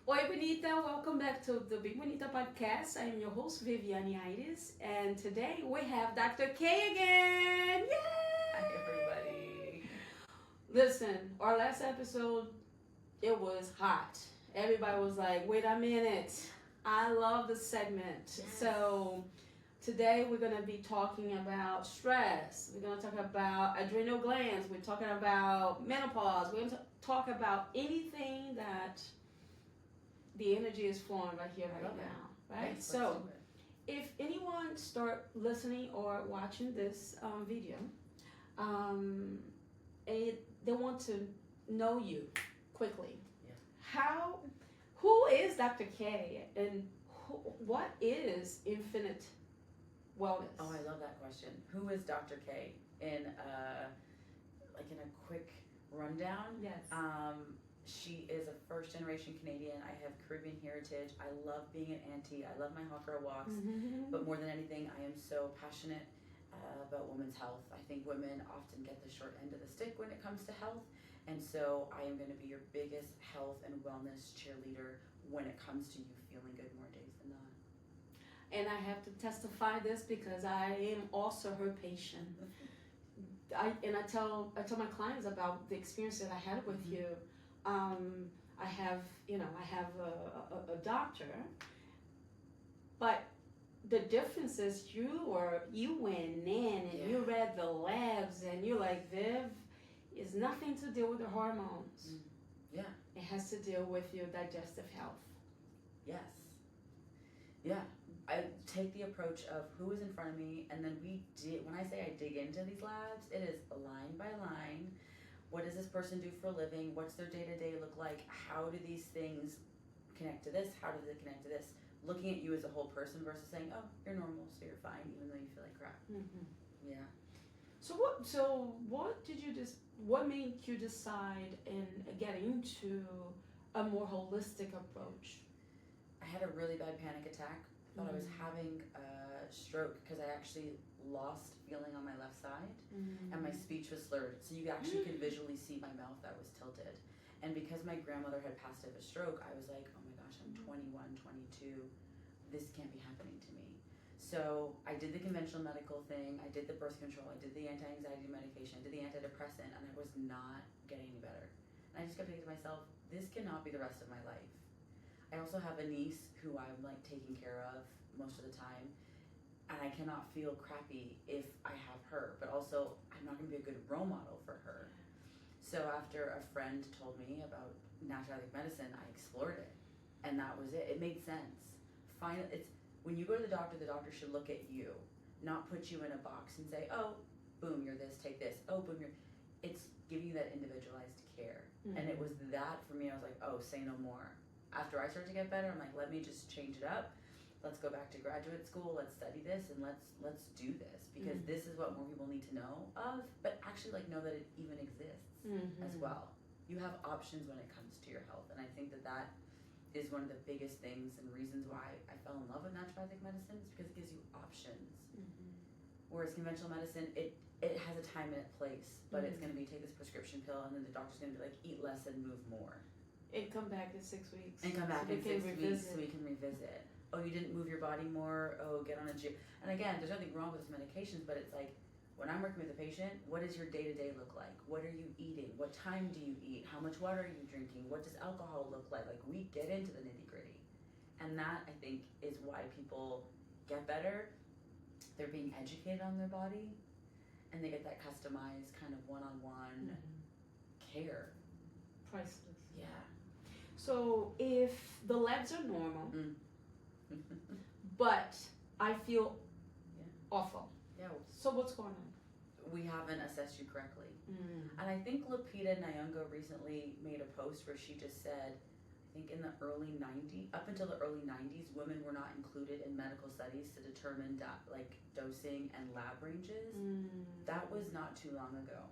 Oi, Bonita. Welcome back to the Be Bonita podcast. I am your host, Viviane, and today we have Dr. K again. Yay! Hi, everybody. Listen, our last episode, it was hot. Everybody was like, wait a minute. I love the segment. Yes. So, today we're going to be talking about stress. We're going to talk about adrenal glands. We're talking about menopause. We're going to talk about anything that the energy is flowing right here, right now, right? Yes, So, if anyone start listening or watching this video, they want to know you quickly. Yeah. Who is Dr. K and what is Infinite Wellness? Oh, I love that question. Who is Dr. K? In a quick rundown. Yes. She is a first-generation Canadian. I have Caribbean heritage. I love being an auntie. I love my hot girl walks. Mm-hmm. But more than anything, I am so passionate about women's health. I think women often get the short end of the stick when it comes to health. And so I am going to be your biggest health and wellness cheerleader when it comes to you feeling good more days than not. And I have to testify this because I am also her patient. I tell my clients about the experience that I had with you. I have a doctor, but the difference is you went in and you read the labs and you're like, Viv, it's nothing to do with the hormones. Yeah. It has to deal with your digestive health. Yes. Yeah. I take the approach of who is in front of me, and then when I say I dig into these labs, it is line by line. What does this person do for a living? What's their day-to-day look like? How do these things connect to this? How does it connect to this? Looking at you as a whole person versus saying, oh, you're normal, so you're fine, even though you feel like crap. Mm-hmm. Yeah. What made you decide and get into a more holistic approach? I had a really bad panic attack. I thought I was having a stroke because I actually lost feeling on my left side and my speech was slurred. So you actually could visually see my mouth that was tilted. And because my grandmother had passed of a stroke, I was like, oh my gosh, I'm 21, 22. This can't be happening to me. So I did the conventional medical thing. I did the birth control. I did the anti-anxiety medication. I did the antidepressant, and I was not getting any better. And I just kept thinking to myself, this cannot be the rest of my life. I also have a niece who I'm like taking care of most of the time, and I cannot feel crappy if I have her, but also I'm not going to be a good role model for her. So after a friend told me about naturopathic medicine, I explored it, and that was it. It made sense. It's when you go to the doctor should look at you, not put you in a box and say, oh, boom, you're this, take this. Oh, boom, you're... It's giving you that individualized care. Mm-hmm. And it was that for me. I was like, oh, say no more. After I started to get better, I'm like, let me just change it up. Let's go back to graduate school. Let's study this and let's do this because this is what more people need to know of, but actually like know that it even exists as well. You have options when it comes to your health, and I think that is one of the biggest things and reasons why I fell in love with naturopathic medicine is because it gives you options. Whereas conventional medicine, it has a time and a place, but it's going to be take this prescription pill and then the doctor's going to be like eat less and move more. And come back in 6 weeks. And come back in 6 weeks so we can revisit. Oh, you didn't move your body more. Oh, get on a gym. And again, there's nothing wrong with those medications, but it's like when I'm working with a patient, what does your day-to-day look like? What are you eating? What time do you eat? How much water are you drinking? What does alcohol look like? Like we get into the nitty-gritty. And that, I think, is why people get better. They're being educated on their body, and they get that customized kind of one-on-one care. Priceless. Yeah. So if the labs are normal, but I feel awful. Yeah. So what's going on? We haven't assessed you correctly. And I think Lupita Nyong'o recently made a post where she just said, I think in the early 90s, up until the early 90s, women were not included in medical studies to determine dosing and lab ranges. That was not too long ago,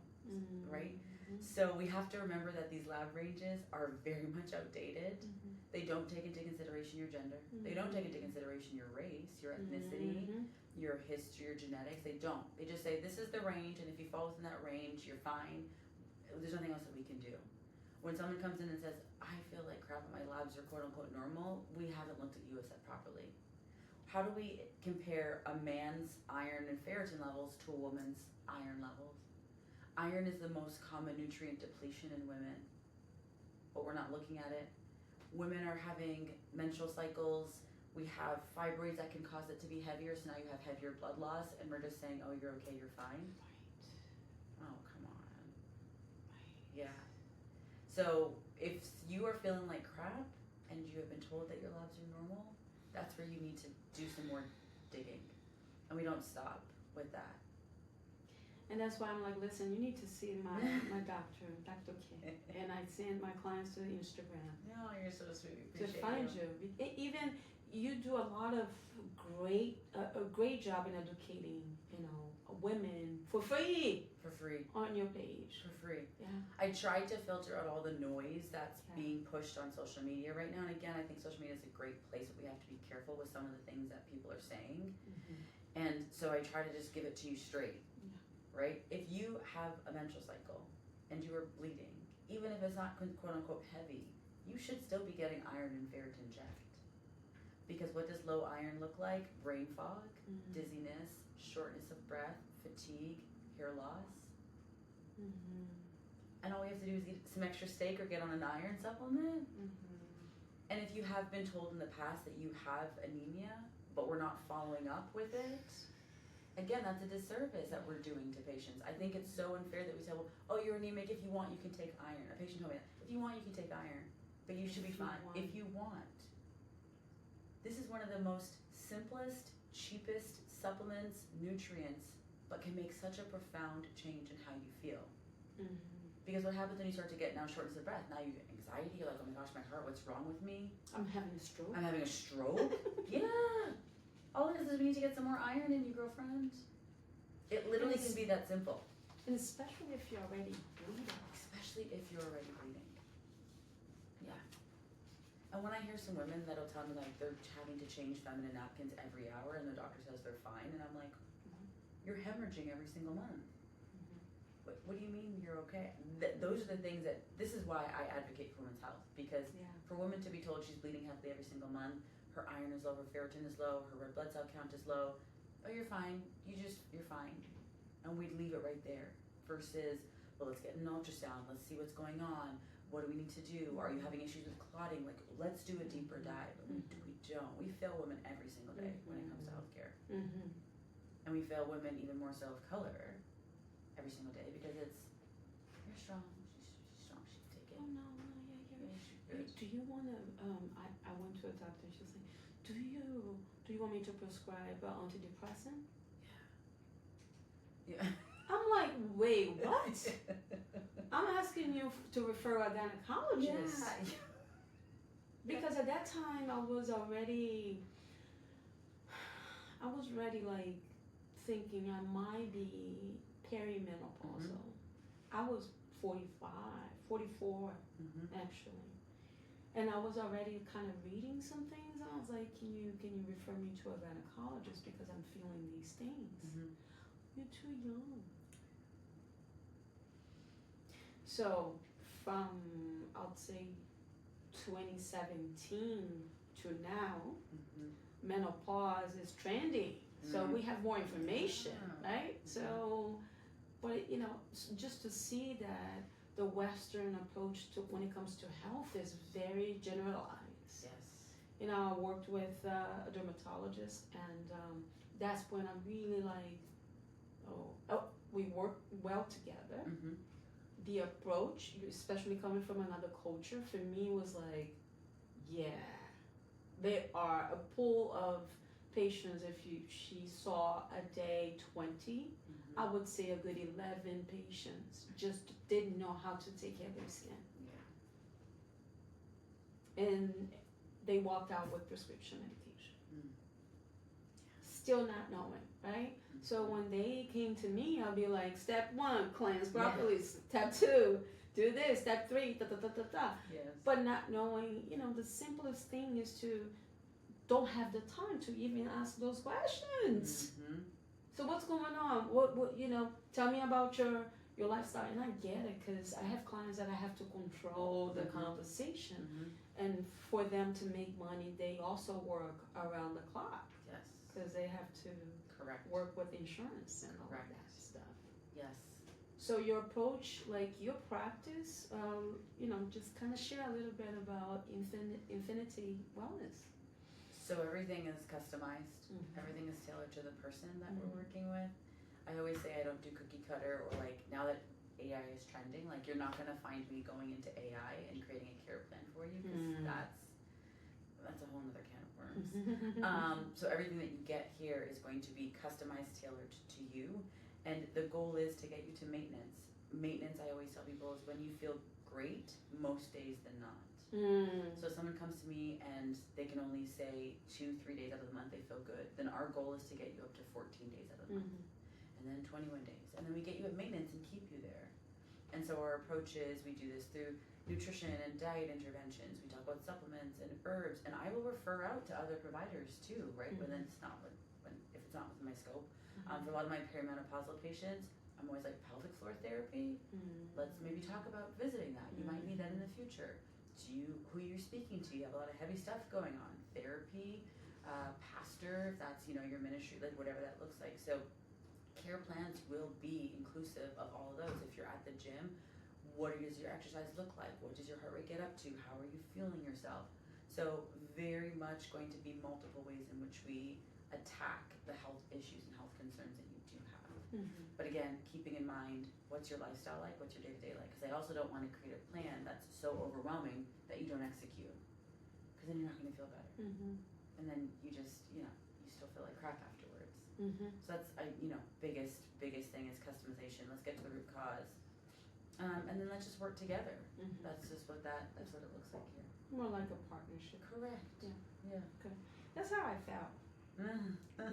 right? So we have to remember that these lab ranges are very much outdated. They don't take into consideration your gender. They don't take into consideration your race, your ethnicity, your history, your genetics. They don't. They just say this is the range, and if you fall within that range, you're fine. There's nothing else that we can do. when someone comes in and says, I feel like crap and my labs are quote unquote normal, we haven't looked at you as that properly. How do we compare a man's iron and ferritin levels to a woman's iron levels? Iron is the most common nutrient depletion in women, but we're not looking at it. Women are having menstrual cycles. We have fibroids that can cause it to be heavier, so now you have heavier blood loss, and we're just saying, oh, you're okay, you're fine. Right. Oh, come on. Right. Yeah. So if you are feeling like crap and you have been told that your labs are normal, that's where you need to do some more digging. And we don't stop with that. And that's why I'm like, listen, you need to see my doctor, Dr. K. And I send my clients to Instagram. No, you're so sweet. To find you. Even you do a lot of a great job in educating, women for free. For free. On your page. For free. Yeah. I tried to filter out all the noise that's being pushed on social media right now. And again, I think social media is a great place, but we have to be careful with some of the things that people are saying. Mm-hmm. And so I try to just give it to you straight. Yeah. Right? If you have a menstrual cycle and you are bleeding, even if it's not quote unquote heavy, you should still be getting iron and ferritin checked. Because what does low iron look like? Brain fog, dizziness, shortness of breath, fatigue, hair loss. Mm-hmm. And all we have to do is eat some extra steak or get on an iron supplement. Mm-hmm. And if you have been told in the past that you have anemia, but we're not following up with it, again, that's a disservice that we're doing to patients. I think it's so unfair that we say, well, oh, you're anemic, if you want, you can take iron. A patient told me that. If you want, you can take iron, but you should be fine. If you want. This is one of the most simplest, cheapest supplements, nutrients, but can make such a profound change in how you feel. Mm-hmm. Because what happens when you start to get now shortness of breath? Now you get anxiety, you're like, oh my gosh, my heart, what's wrong with me? I'm having a stroke. I'm having a stroke? Yeah. All it is we need to get some more iron in you, girlfriend. It literally can be that simple. And especially if you're already bleeding. Especially if you're already bleeding. Yeah. And when I hear some women that'll tell me like they're having to change feminine napkins every hour and the doctor says they're fine, and I'm like, you're hemorrhaging every single month. Mm-hmm. What do you mean you're okay? Those are the things that, this is why I advocate for women's health, because for women to be told she's bleeding heavily every single month, her iron is low, her ferritin is low, her red blood cell count is low, oh, you're fine, you're fine. And we'd leave it right there versus, well, let's get an ultrasound, let's see what's going on. What do we need to do? Are you having issues with clotting? Like, let's do a deeper dive. But we don't. We fail women every single day when it comes to healthcare. Mm-hmm. And we fail women even more so of color every single day because it's, you're strong. She's strong. She can take it. Oh, no, yeah. Do you want to, I went to a doctor, she was like, do you want me to prescribe antidepressant? Yeah. I'm like, wait, what? I'm asking you to refer a gynecologist. Yeah. Because at that time I was already like thinking I might be perimenopausal. Mm-hmm. I was 44 actually. And I was already kind of reading some things. I was like, can you refer me to a gynecologist because I'm feeling these things. Mm-hmm. You're too young. So from, I'd say, 2017 to now, menopause is trendy. So we have more information, right? So, but just to see that the Western approach to when it comes to health is very generalized. Yes. I worked with a dermatologist, and that's when I'm really like, we work well together. Mm-hmm. The approach, especially coming from another culture, for me was like, yeah, they are a pool of patients. If she saw a day 20, I would say a good 11 patients just didn't know how to take care of their skin. Yeah. And they walked out with prescription medication. Still not knowing, right? So when they came to me, I'll be like, step 1, cleanse properly. Yes. Step 2, do this. Step 3, da da da da da. Yes. But not knowing, the simplest thing is to don't have the time to even ask those questions. Mm-hmm. So what's going on? What tell me about your lifestyle. And I get it, because I have clients that I have to control the conversation, and for them to make money, they also work around the clock. Yes. Because they have to work with insurance and all of that stuff. Yes. So your approach, like your practice, just kind of share a little bit about Infinity Wellness. So everything is customized. Everything is tailored to the person that we're working with. I always say I don't do cookie cutter, or like now that AI is trending, like you're not gonna find me going into AI and creating a care plan for you, because that's a whole nother can of worms. So everything that you get here is going to be customized, tailored to you, and the goal is to get you to maintenance. Maintenance, I always tell people, is when you feel great most days than not. So if someone comes to me and they can only say 2-3 days out of the month they feel good, then our goal is to get you up to 14 days out of the month, and then 21 days, and then we get you at maintenance and keep you there. And so our approach is, we do this through nutrition and diet interventions. We talk about supplements and herbs, and I will refer out to other providers too, right? When it's not if it's not within my scope. For a lot of my perimenopausal patients, I'm always like, pelvic floor therapy. Let's maybe talk about visiting that. You might need that in the future. Who you're speaking to? You have a lot of heavy stuff going on. Therapy, pastor, if that's your ministry, like whatever that looks like. So care plans will be inclusive of all of those. If you're at the gym, what does your exercise look like? What does your heart rate get up to? How are you feeling yourself? So very much going to be multiple ways in which we attack the health issues and health concerns that you do have. But again, keeping in mind, what's your lifestyle like? What's your day-to-day like? Because I also don't want to create a plan that's so overwhelming that you don't execute, because then you're not going to feel better. And then you just, you still feel like crap afterwards. So that's, biggest thing is customization. Let's get to the root cause. And then let's just work together. That's just what that's what it looks like here. More like a partnership. Correct. Yeah. Okay. That's how I felt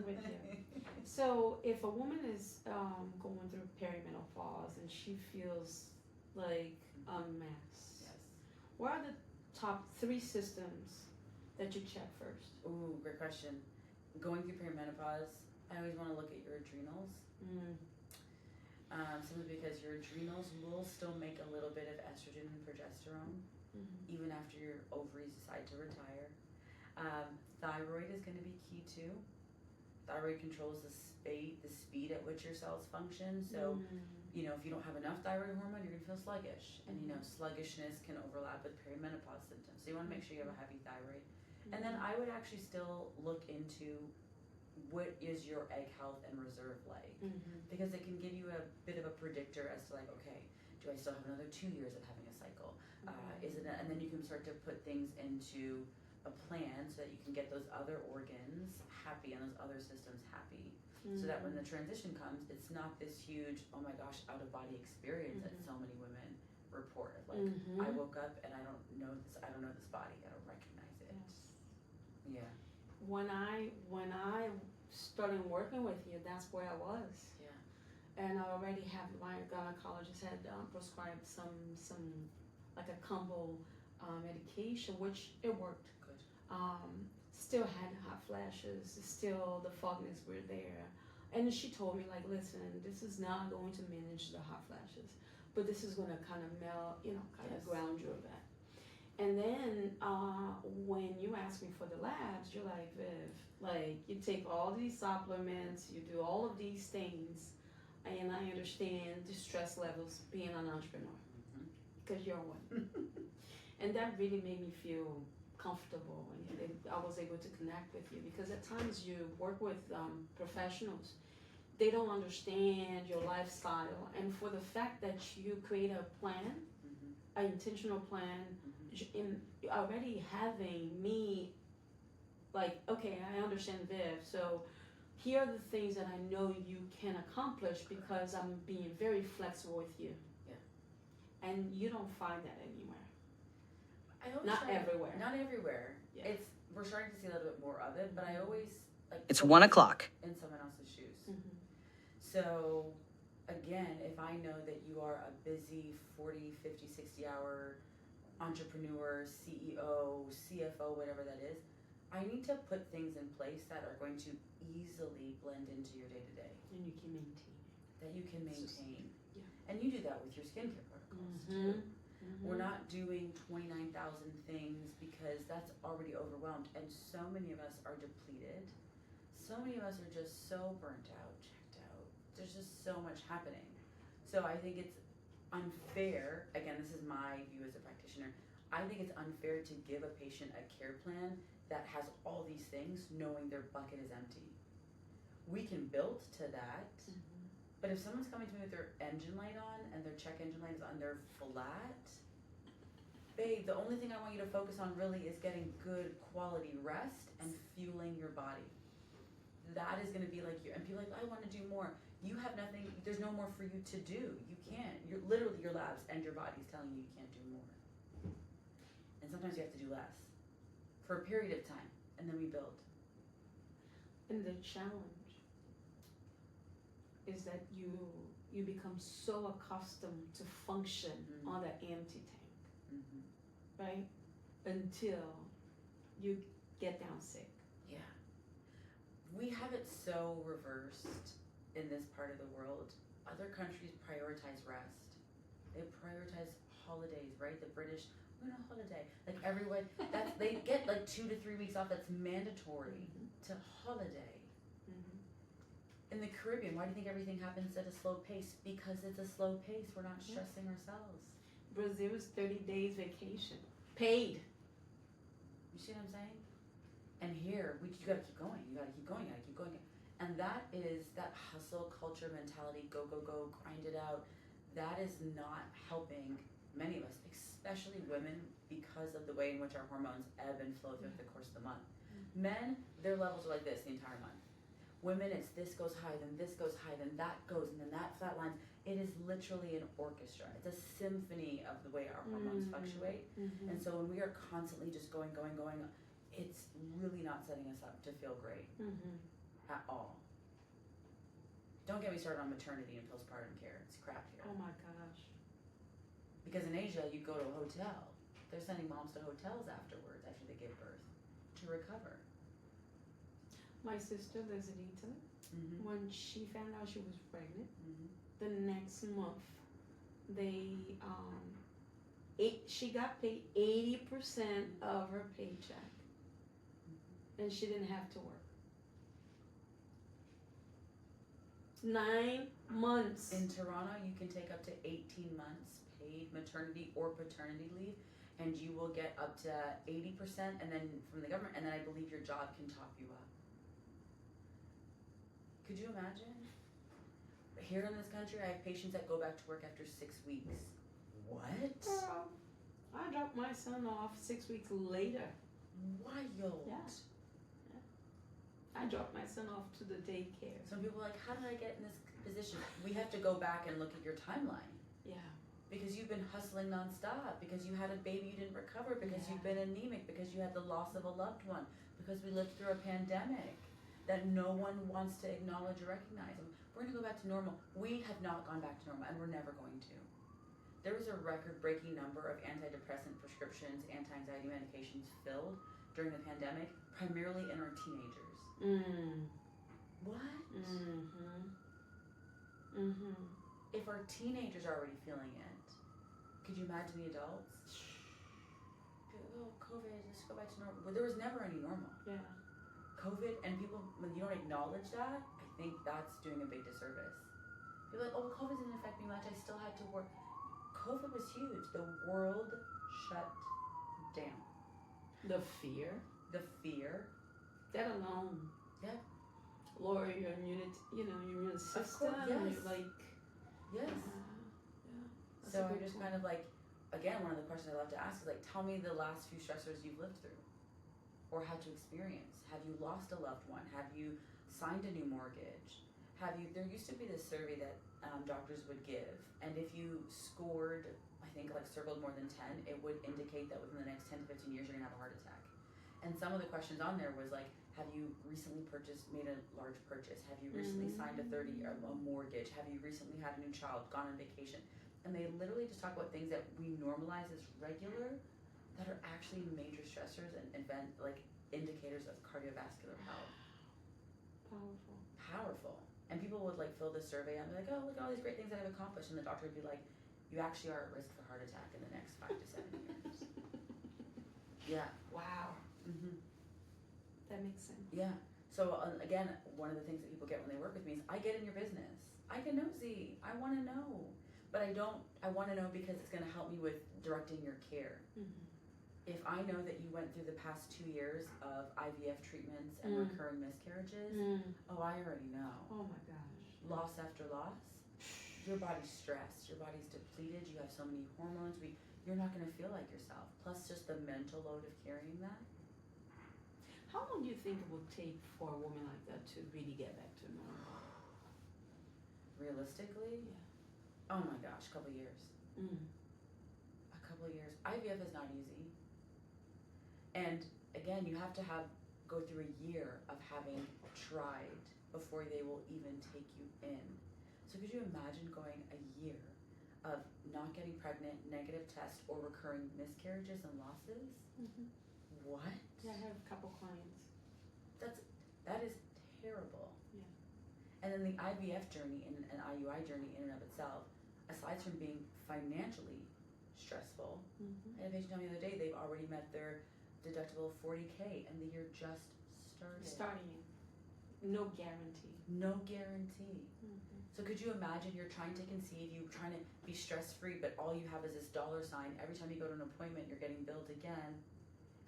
with you. So if a woman is going through perimenopause and she feels like a mess, what are the top 3 systems that you check first? Ooh, great question. Going through perimenopause, I always want to look at your adrenals. Simply because your adrenals will still make a little bit of estrogen and progesterone, even after your ovaries decide to retire. Thyroid is going to be key too. Thyroid controls the speed at which your cells function. So, if you don't have enough thyroid hormone, you're going to feel sluggish. And, sluggishness can overlap with perimenopause symptoms. So you want to make sure you have a heavy thyroid. And then I would actually still look into what is your egg health and reserve like, because it can give you a bit of a predictor as to like, okay, do I still have another 2 years of having a cycle? And then you can start to put things into a plan so that you can get those other organs happy and those other systems happy, so that when the transition comes, it's not this huge, oh my gosh, out of body experience that so many women report of like, I woke up and I don't know this body, I don't recognize it. Yeah. When I started working with you, that's where I was. Yeah. And I already have, my gynecologist had prescribed some like a combo medication, which it worked. Good. Still had hot flashes, still the fogginess were there. And she told me, like, listen, this is not going to manage the hot flashes, but this is going to kind of melt, kind of ground you a bit. And then when you ask me for the labs, you're like, Viv, like, you take all these supplements, you do all of these things, and I understand the stress levels being an entrepreneur, because you're one. And that really made me feel comfortable, and I was able to connect with you, because at times you work with professionals, they don't understand your lifestyle, and for the fact that you create a plan, an intentional plan, in already having me like, okay, I understand Viv, so here are the things that I know you can accomplish because I'm being very flexible with you. Yeah. And you don't find that anywhere. Not everywhere. Yeah. We're starting to see a little bit more of it, but I always like. It's 1 o'clock. In someone else's shoes. So, again, if I know that you are a busy 40, 50, 60 hour entrepreneur, CEO, CFO, whatever that is, I need to put things in place that are going to easily blend into your day to day. And you can maintain it. That you can maintain. Yeah. And you do that with your skincare protocols too. We're not doing 29,000 things because that's already overwhelmed. And so many of us are depleted. So many of us are just so burnt out, checked out. There's just so much happening. So I think it's unfair, again, this is my view as a practitioner, I think it's unfair to give a patient a care plan that has all these things knowing their bucket is empty. We can build to that, but if someone's coming to me with their engine light on and their check engine light is on, they're flat, babe, the only thing I want you to focus on really is getting good quality rest and fueling your body. That is going to be like and people are like, I want to do more. You have nothing, there's no more for you to do. You can't. You're literally, your labs and your body's telling you you can't do more. And sometimes you have to do less for a period of time, and then we build. And the challenge is that you become so accustomed to function on that empty tank, right? Until you get down sick. Yeah. We have it so reversed in this part of the world. Other countries prioritize rest. They prioritize holidays, right? The British, we're on a holiday. Like everyone, they get like 2 to 3 weeks off. That's mandatory to holiday. In the Caribbean, why do you think everything happens at a slow pace? Because it's a slow pace. We're not stressing ourselves. Brazil's 30 days vacation, paid. You see what I'm saying? And here, you gotta keep going. You gotta keep going. You gotta keep going. And that is that hustle culture mentality, go, go, go, grind it out. That is not helping many of us, especially women, because of the way in which our hormones ebb and flow throughout the course of the month. Men, their levels are like this the entire month. Women, it's this goes high, then this goes high, then that goes, and then that flatlines. It is literally an orchestra. It's a symphony of the way our hormones fluctuate. And so when we are constantly just going, going, going, it's really not setting us up to feel great at all. Don't get me started on maternity and postpartum care. It's crap here. Oh my gosh. Because in Asia, you go to a hotel. They're sending moms to hotels afterwards, after they give birth, to recover. My sister, Lisanita, when she found out she was pregnant, the next month, she got paid 80% of her paycheck, and she didn't have to work. 9 months. In Toronto, you can take up to 18 months paid maternity or paternity leave, and you will get up to 80%, and then from the government, and then I believe your job can top you up. Could you imagine? Here in this country, I have patients that go back to work after 6 weeks. What? Girl, I dropped my son off 6 weeks later. Wild. Yeah. I dropped my son off to the daycare. Some people are like, how did I get in this position? We have to go back and look at your timeline. Yeah. Because you've been hustling nonstop, because you had a baby you didn't recover, because you've been anemic, because you had the loss of a loved one, because we lived through a pandemic that no one wants to acknowledge or recognize. And we're going to go back to normal. We have not gone back to normal, and we're never going to. There was a record-breaking number of antidepressant prescriptions, anti-anxiety medications filled during the pandemic, primarily in our teenagers. What? If our teenagers are already feeling it, could you imagine the adults? Oh, COVID, let's go back to normal. But there was never any normal. Yeah. COVID, and people, when you don't acknowledge that, I think that's doing a big disservice. People are like, oh, COVID didn't affect me much, I still had to work. COVID was huge. The world shut down. The fear. The fear. That alone. Yeah. Lower your immune system. Of course, yes. Like. Yes. Yeah. So I'm just kind of like, again, one of the questions I love to ask is like, tell me the last few stressors you've lived through or had to experience. Have you lost a loved one? Have you signed a new mortgage? There used to be this survey that doctors would give, and if you scored, I think like circled more than 10, it would indicate that within the next 10 to 15 years you're gonna have a heart attack. And some of the questions on there was like, have you recently made a large purchase? Have you recently signed a mortgage? Have you recently had a new child, gone on vacation? And they literally just talk about things that we normalize as regular that are actually major stressors and indicators of cardiovascular health. Powerful. Powerful. And people would like fill this survey and be like, oh, look at all these great things that I've accomplished. And the doctor would be like, you actually are at risk for heart attack in the next 5 to 7 years. Yeah. Wow. Mm-hmm. That makes sense. Yeah. So again, one of the things that people get when they work with me is I get in your business. I get nosy. I want to know. But I want to know because it's going to help me with directing your care. Mm-hmm. If I know that you went through the past 2 years of IVF treatments and recurring miscarriages, oh, I already know. Oh my gosh. Loss after loss, your body's stressed, your body's depleted, you have so many hormones, you're not going to feel like yourself. Plus just the mental load of carrying that. How long do you think it would take for a woman like that to really get back to normal? Realistically? Yeah. Oh my gosh, a couple years. A couple of years. IVF is not easy. And again, you have to go through a year of having tried before they will even take you in. So could you imagine going a year of not getting pregnant, negative tests, or recurring miscarriages and losses? Mm-hmm. What? Yeah, I have a couple clients. That is terrible. Yeah. And then the IVF journey and an IUI journey in and of itself, aside from being financially stressful, Mm-hmm. I had a patient tell me the other day they've already met their deductible of $40K and the year just started. Starting it. No guarantee. No guarantee. Mm-hmm. So could you imagine you're trying to conceive, you're trying to be stress-free, but all you have is this dollar sign. Every time you go to an appointment, you're getting billed again,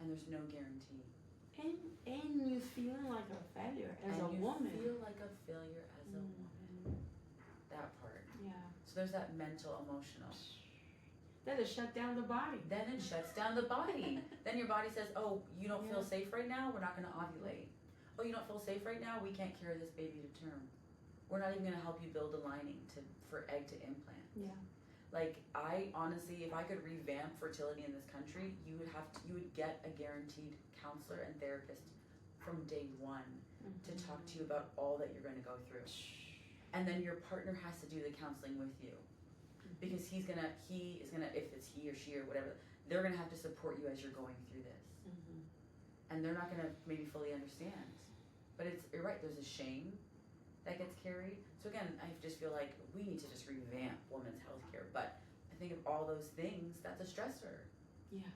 and there's no guarantee. And you feeling like a failure as a woman. You feel like a failure as a woman. That part. Yeah. So there's that mental, emotional. Then it shut down the body. Then it shuts down the body. Then your body says, oh, you don't feel Yeah. safe right now? We're not going to ovulate. Oh, you don't feel safe right now? We can't carry this baby to term. We're not even going to help you build a lining for egg to implant. Yeah. Like, I honestly, if I could revamp fertility in this country, you would get a guaranteed counselor and therapist from day one to talk to you about all that you're going to go through. And then your partner has to do the counseling with you. Because he is gonna, if it's he or she or whatever, they're gonna have to support you as you're going through this. Mm-hmm. And they're not gonna maybe fully understand. But you're right, there's a shame that gets carried. So again, I just feel like we need to just revamp women's healthcare. But I think of all those things, that's a stressor. Yeah.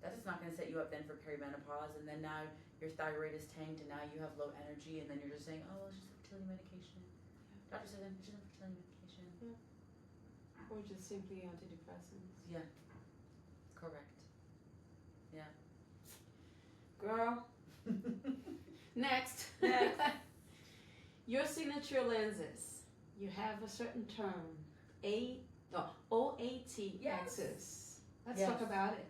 That is not gonna set you up then for perimenopause, and then now your thyroid is tanked, and now you have low energy, and then you're just saying, oh, it's just a fertility medication. Yeah. Doctor said it's just a fertility medication. Yeah. Or just simply antidepressants. Yeah. Correct. Yeah. Girl. Next. Your signature lenses. You have a certain term. OAT axis. Let's talk about it.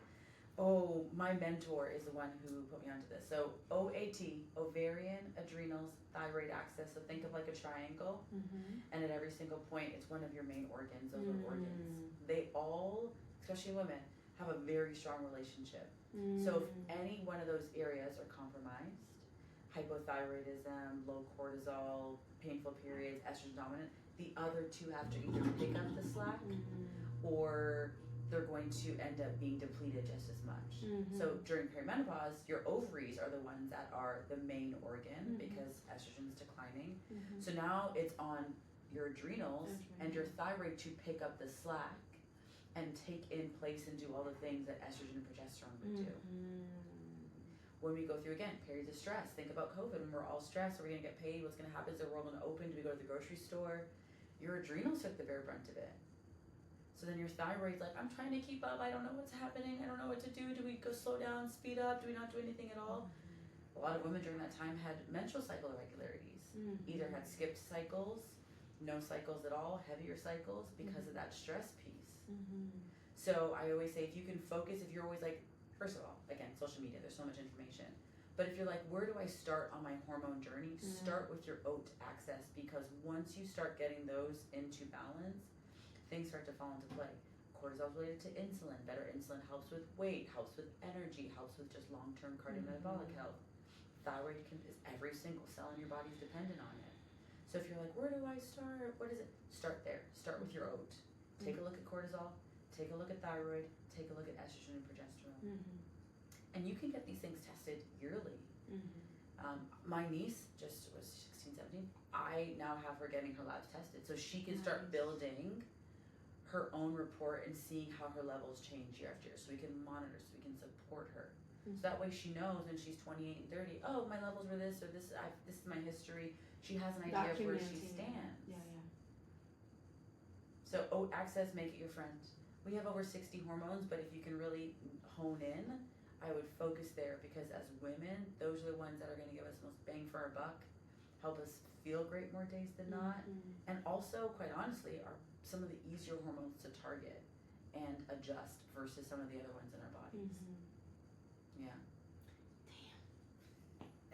Oh, my mentor is the one who put me onto this. So OAT, ovarian, adrenals, thyroid axis. So think of like a triangle, and at every single point, it's one of your main organs. Those are organs. They all, especially women, have a very strong relationship. So if any one of those areas are compromised, hypothyroidism, low cortisol, painful periods, estrogen dominant, the other two have to either pick up the slack or they're going to end up being depleted just as much. So during perimenopause, your ovaries are the ones that are the main organ because estrogen is declining. So now it's on your adrenals and your thyroid to pick up the slack and take in place and do all the things that estrogen and progesterone would do. When we go through, again, periods of stress, think about COVID, when we're all stressed, are we gonna get paid? What's gonna happen? Is the world gonna open? Do we go to the grocery store? Your adrenals took the bare brunt of it. So then your thyroid's like, I'm trying to keep up, I don't know what's happening, I don't know what to do. Do we go slow down, speed up? Do we not do anything at all? A lot of women during that time had menstrual cycle irregularities. Either had skipped cycles, no cycles at all, heavier cycles because of that stress piece. So I always say, if you can focus, if you're always like, first of all, again, social media, there's so much information. But if you're like, where do I start on my hormone journey? Start with your OAT axis, because once you start getting those into balance, things start to fall into play. Cortisol is related to insulin. Better insulin helps with weight, helps with energy, helps with just long-term cardiometabolic health. Thyroid is every single cell in your body is dependent on it. So if you're like, where do I start? What is it? Start there. Start with your OAT. Take a look at cortisol. Take a look at thyroid. Take a look at estrogen and progesterone. And you can get these things tested yearly. My niece just was 16, 17, I now have her getting her labs tested. So she can start building her own report and seeing how her levels change year after year. So we can monitor, so we can support her. So that way she knows when she's 28 and 30, oh, my levels were this, or this, this is my history. She has an idea of where she stands. Yeah. So access, make it your friend. We have over 60 hormones, but if you can really hone in, I would focus there, because as women, those are the ones that are gonna give us most bang for our buck, help us feel great more days than not, and also, quite honestly, are some of the easier hormones to target and adjust versus some of the other ones in our bodies. Yeah.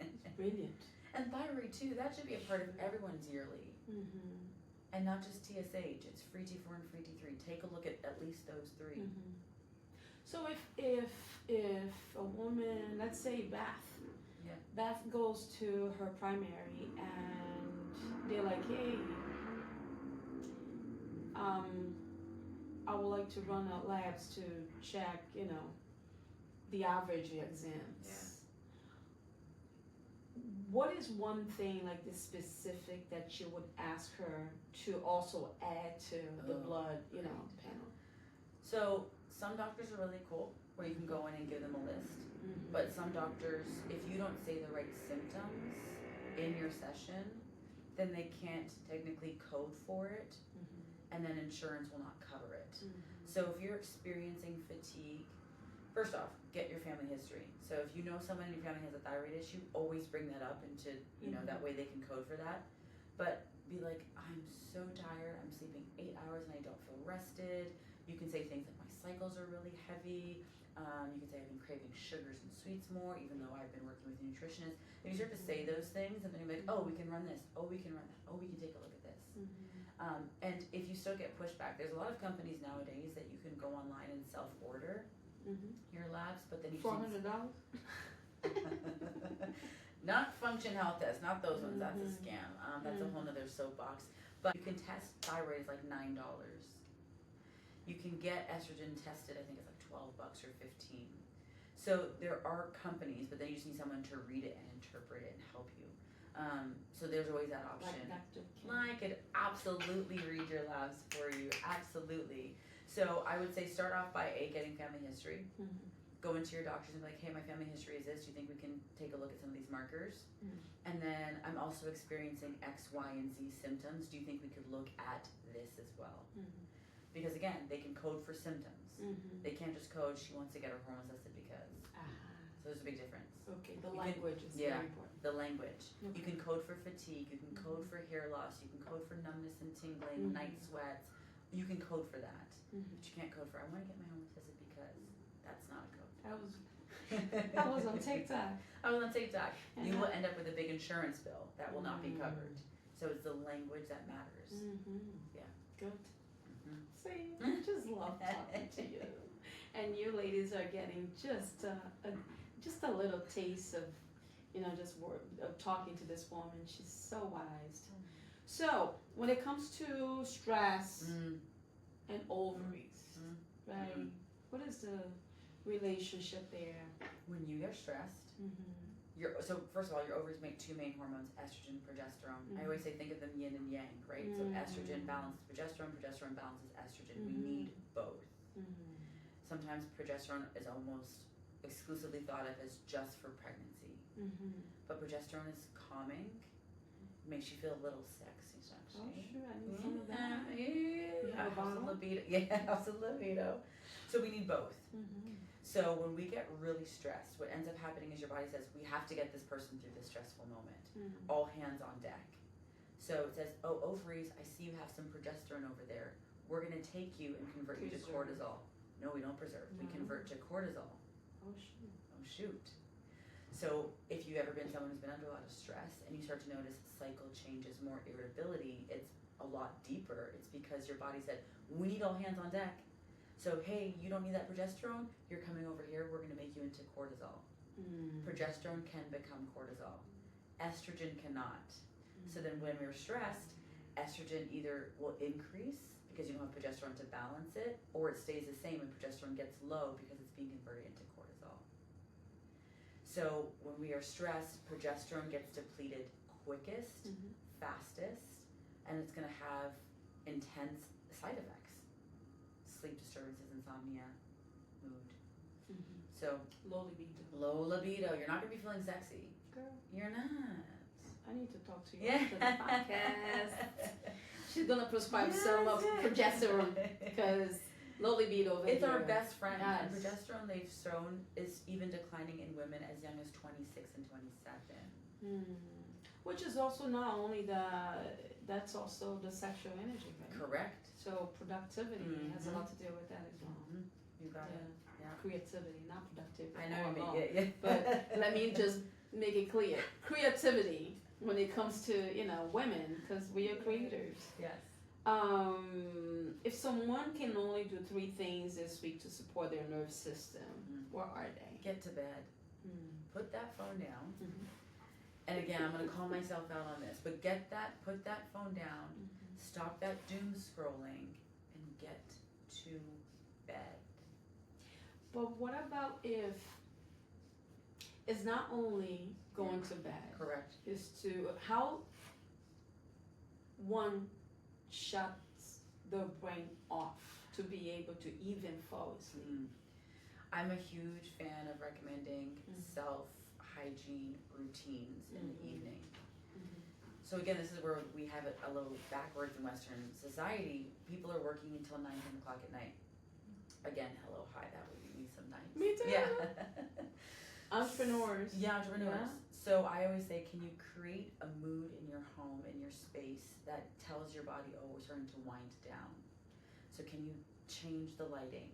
Damn. It's brilliant. And thyroid too, that should be a part of everyone's yearly. And not just TSH, it's free T4 and free T3. Take a look at least those three. So if a woman, let's say Beth goes to her primary and they're like, hey, I would like to run out labs to check, the average exams. What is one thing like this specific that you would ask her to also add to the blood, panel? So some doctors are really cool where you can go in and give them a list. But some doctors, if you don't say the right symptoms in your session, then they can't technically code for it, and then insurance will not cover it. So if you're experiencing fatigue, first off, get your family history. So if you know someone in your family has a thyroid issue, always bring that up into, that way they can code for that. But be like, I'm so tired, I'm sleeping 8 hours and I don't feel rested. You can say things like, my cycles are really heavy. You can say, I've been craving sugars and sweets more, even though I've been working with a nutritionist. If you start to say those things, and then you're like, oh, we can run this, oh, we can run that, oh, we can take a look at this. And if you still get pushback, there's a lot of companies nowadays that you can go online and self-order your labs, but then you $400? Not Function Health Test, not those ones. That's a scam. That's a whole nother soapbox. But you can test thyroid, is like $9. You can get estrogen tested. I think it's like $12 or $15. So there are companies, but then you just need someone to read it and interpret it and help you. So there's always that option. I could absolutely read your labs for you. Absolutely. So I would say start off by getting family history. Go into your doctors and be like, hey, my family history is this. Do you think we can take a look at some of these markers? And then I'm also experiencing X, Y, and Z symptoms. Do you think we could look at this as well? Because again, they can code for symptoms. They can't just code, she wants to get her hormones tested because. So there's a big difference. Okay, the language is very important. The language. You can code for fatigue, you can code for hair loss, you can code for numbness and tingling, night sweats. You can code for that. But you can't code for, I want to get my hormones tested because. That's not a code. I was on TikTok. You will end up with a big insurance bill that will not be covered. So it's the language that matters. Yeah. Good. See, I just love talking to you. And you ladies are getting just a little taste of, of talking to this woman. She's so wise. So when it comes to stress and ovaries, right? What is the relationship there? When you get stressed, so first of all, your ovaries make two main hormones, estrogen, progesterone. I always say think of them yin and yang, right? So estrogen balances progesterone, progesterone balances estrogen. We need both. Sometimes progesterone is almost exclusively thought of as just for pregnancy. But progesterone is calming, makes you feel a little sexy, Oh, sure, I need some of that. How's the libido? Yeah, how's the libido? So we need both. So when we get really stressed, what ends up happening is your body says, we have to get this person through this stressful moment. All hands on deck. So it says, oh, ovaries, I see you have some progesterone over there. We're going to take you and convert you to cortisol. No, we don't preserve. We convert to cortisol. Oh, shoot. Oh, shoot. So if you've ever been someone who's been under a lot of stress and you start to notice cycle changes, more irritability, it's a lot deeper. It's because your body said, we need all hands on deck. So, hey, you don't need that progesterone, you're coming over here, we're going to make you into cortisol. Progesterone can become cortisol. Estrogen cannot. So then when we're stressed, estrogen either will increase because you don't have progesterone to balance it, or it stays the same and progesterone gets low because it's being converted into cortisol. So when we are stressed, progesterone gets depleted quickest, fastest, and it's going to have intense side effects. Sleep disturbances, insomnia, mood. So Low libido. Low libido. You're not going to be feeling sexy. Girl, You're not. I need to talk to you after the podcast. She's gonna prescribe some of progesterone because low libido over It's here. our best friend. Yes. And progesterone, they've shown, is even declining in women as young as 26 and 27. Which is also not only that's also the sexual energy, right? Correct. So productivity has a lot to do with that as well. You got it. Yeah. Creativity, not productivity. I know you alone. mean, yeah. But let me just make it clear. Creativity when it comes to, women, because we are creators. Yes. If someone can only do 3 things this week to support their nervous system, what are they? Get to bed. Put that phone down. And again, I'm going to call myself out on this, but put that phone down, stop that doom scrolling, and get to bed. But what about if it's not only going to bed? Correct. Is to how one shuts the brain off to be able to even fall asleep. I'm a huge fan of recommending self-hygiene routines in the evening. So again, this is where we have it a little backwards in Western society. People are working until 9, 10 o'clock at night. Again, hello, hi, that would be me some nights. Me too. Yeah. Entrepreneurs. Yeah, entrepreneurs. Yeah. So I always say, can you create a mood in your home, in your space, that tells your body, oh, we're starting to wind down. So can you change the lighting?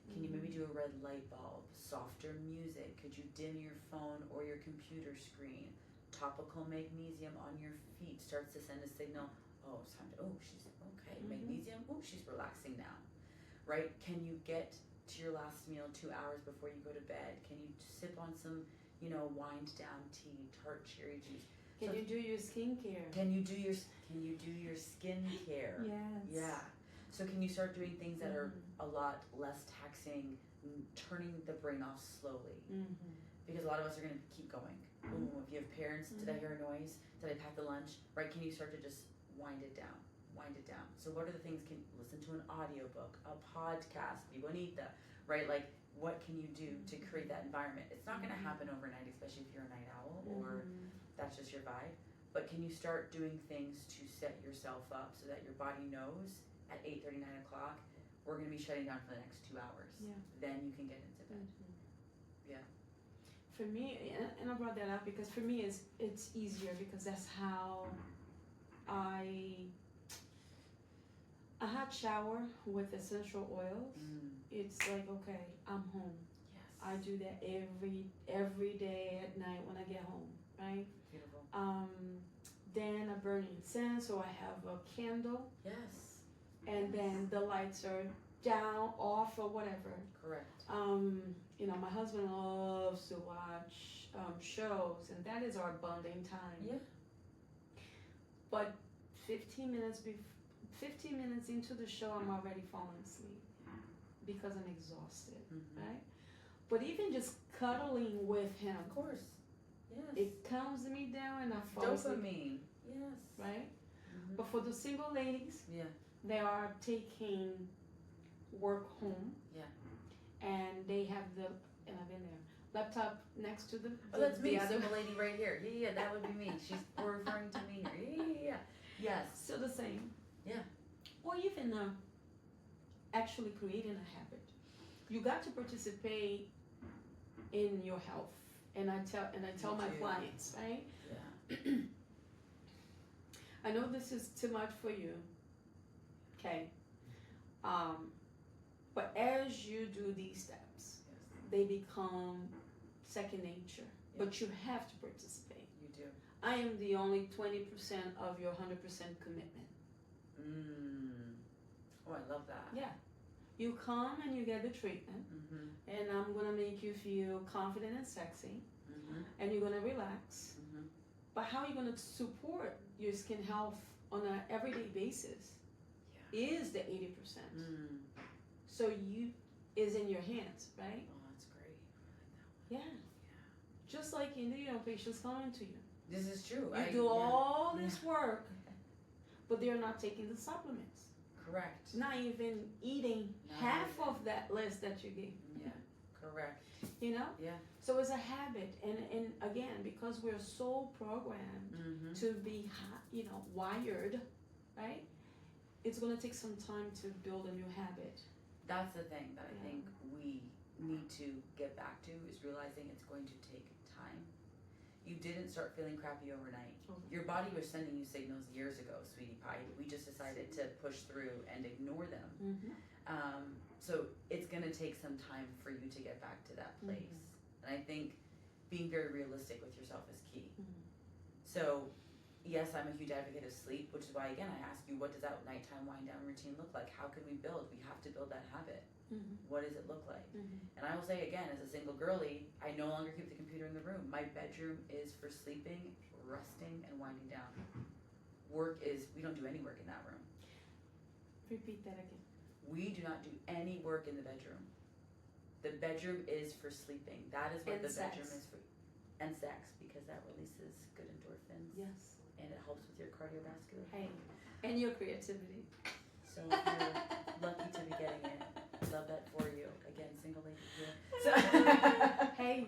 Can you maybe do a red light bulb? Softer music? Could you dim your phone or your computer screen? Topical magnesium on your feet starts to send a signal, oh, it's time to, oh, she's okay. Magnesium, oh, she's relaxing now. Right? Can you get to your last meal 2 hours before you go to bed? Can you sip on some, wind down tea, tart cherry juice? Can you do your skincare? Can you do your skincare? Yes. Yeah. So can you start doing things that are a lot less taxing, turning the brain off slowly? Because a lot of us are going to keep going. Boom. If you have parents, did I hear a noise? Did I pack the lunch? Right? Can you start to just wind it down? Wind it down. So what are the things? Can listen to an audiobook, a podcast, Be Bonita, right? Like, what can you do to create that environment? It's not going to happen overnight, especially if you're a night owl or that's just your vibe. But can you start doing things to set yourself up so that your body knows at 8:30, 9 o'clock, we're going to be shutting down for the next 2 hours. Yeah. Then you can get into bed. Yeah. For me, and I brought that up because for me it's easier because that's how I hot shower with essential oils. It's like, okay, I'm home. Yes. I do that every day at night when I get home, right? Beautiful. Then I burn incense, or I have a candle, Yes. and then the lights are down, off, or whatever. Correct. My husband loves to watch shows, and that is our bonding time. Yeah. But 15 minutes into the show, I'm already falling asleep because I'm exhausted, right? But even just cuddling with him, Of course. Yes. it calms me down and I fall asleep, Dopamine. Yes. right? But for the single ladies, Yeah. they are taking work home. Yeah. And they have and I've been there, laptop next to the Oh, that's me, the other. single lady right here. Yeah, that would be me. She's referring to me here. Yeah. Yes. Still the same. Yeah. Or even actually creating a habit. You got to participate in your health. And I tell my clients, right? Yeah. I know this is too much for you. Okay. But as you do these steps, they become second nature. Yeah. But you have to participate. You do. I am the only 20% of your 100% commitment. Oh, I love that. Yeah. You come and you get the treatment, and I'm gonna make you feel confident and sexy, and you're gonna relax. But how are you gonna support your skin health on an everyday basis? Is the 80%. So is in your hands, right? Oh, that's great. I like that one. Yeah. Just like patients coming to you. This is true. You do all this work, but they're not taking the supplements. Correct. Not even eating half of that list that you gave. Yeah, correct. You know? Yeah. So it's a habit, and again, because we're so programmed to be, wired, right? It's gonna take some time to build a new habit. That's the thing that I think we need to get back to, is realizing it's going to take time. You didn't start feeling crappy overnight. Your body was sending you signals years ago, sweetie pie. We just decided to push through and ignore them. So it's going to take some time for you to get back to that place. And I think being very realistic with yourself is key. So yes, I'm a huge advocate of sleep, which is why, again, I ask you, what does that nighttime wind down routine look like? How can we build? We have to build that habit. What does it look like? And I will say again, as a single girly, I no longer keep the computer in the room. My bedroom is for sleeping, resting, and winding down. We don't do any work in that room. Repeat that again. We do not do any work in the bedroom. The bedroom is for sleeping. That is what the bedroom is for. And sex, because that releases good endorphins. Yes. And it helps with your cardiovascular. Hey, and your creativity. So if you're lucky to be getting it, love that for you. Again, single lady here. So hey.